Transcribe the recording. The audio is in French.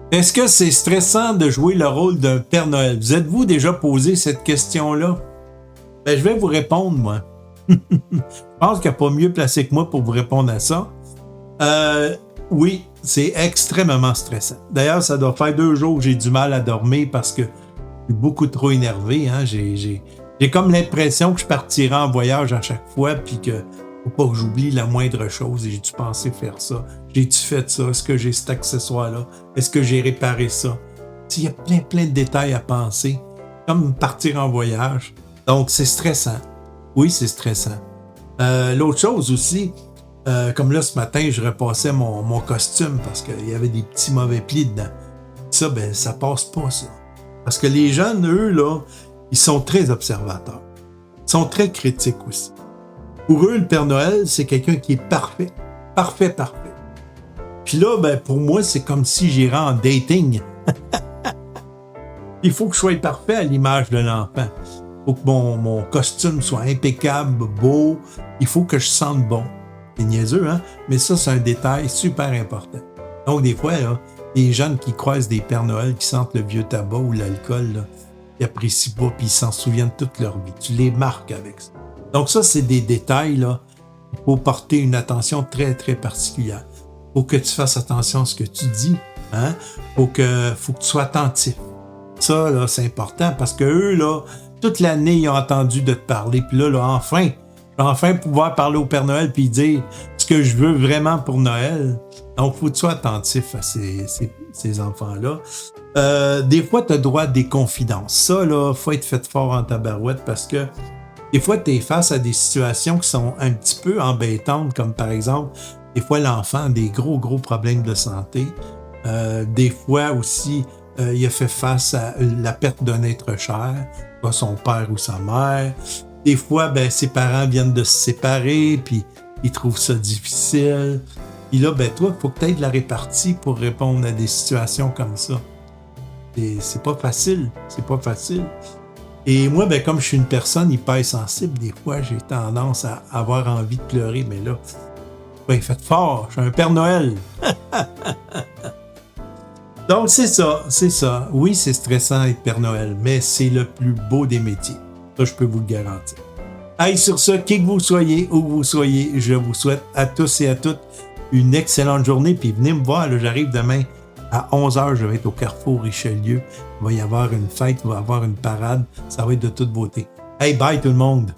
Est-ce que c'est stressant de jouer le rôle d'un Père Noël? Vous êtes-vous déjà posé cette question-là? Ben, je vais vous répondre, moi. Je pense qu'il n'y a pas mieux placé que moi pour vous répondre à ça. Oui, c'est extrêmement stressant. D'ailleurs, ça doit faire 2 jours que j'ai du mal à dormir parce que je suis beaucoup trop énervé. Hein? J'ai comme l'impression que je partirai en voyage à chaque fois puis que faut pas que j'oublie la moindre chose. J'ai-tu pensé faire ça? J'ai-tu fait ça? Est-ce que j'ai cet accessoire-là? Est-ce que j'ai réparé ça? Il y a plein de détails à penser, comme partir en voyage. Donc, c'est stressant. Oui, c'est stressant. L'autre chose aussi, comme là, ce matin, je repassais mon costume parce qu'il y avait des petits mauvais plis dedans. Ça, ben, ça passe pas, ça. Parce que les jeunes, eux, là, ils sont très observateurs. Ils sont très critiques aussi. Pour eux, le Père Noël, c'est quelqu'un qui est parfait. Parfait. Puis là, ben, pour moi, c'est comme si j'irais en dating. Il faut que je sois parfait à l'image de l'enfant. Il faut que mon costume soit impeccable, beau. Il faut que je sente bon. C'est niaiseux, hein? Mais ça, c'est un détail super important. Donc, des fois, là, les jeunes qui croisent des Pères Noël qui sentent le vieux tabac ou l'alcool, là, ils apprécient pas puis ils s'en souviennent toute leur vie. Tu les marques avec ça. Donc, ça, c'est des détails, là. Il faut porter une attention très, très particulière. Il faut que tu fasses attention à ce que tu dis. Hein? Faut que tu sois attentif. Ça, là, c'est important parce que eux, là, toute l'année, ils ont entendu de te parler. Puis là, enfin, je vais enfin pouvoir parler au Père Noël puis dire ce que je veux vraiment pour Noël. Donc, il faut que tu sois attentif à ces enfants-là. Des fois, tu as droit à des confidences. Ça, là, faut être fait fort en tabarouette parce que des fois, tu es face à des situations qui sont un petit peu embêtantes, comme par exemple, des fois, l'enfant a des gros problèmes de santé. Des fois aussi, il a fait face à la perte d'un être cher, soit son père ou sa mère. Des fois, ben, ses parents viennent de se séparer, puis ils trouvent ça difficile. Puis là, ben, toi, il faut que tu aies de la répartie pour répondre à des situations comme ça. Et c'est pas facile. Et moi, ben, comme je suis une personne hyper sensible, des fois, j'ai tendance à avoir envie de pleurer, mais là, ben, faites fort, je suis un Père Noël. Donc, c'est ça. Oui, c'est stressant être Père Noël, mais c'est le plus beau des métiers. Ça, je peux vous le garantir. Hey, sur ce, qui que vous soyez, où vous soyez, je vous souhaite à tous et à toutes une excellente journée. Puis venez me voir, là, j'arrive demain à 11h, je vais être au Carrefour Richelieu. Il va y avoir une fête, il va y avoir une parade. Ça va être de toute beauté. Hey, bye tout le monde!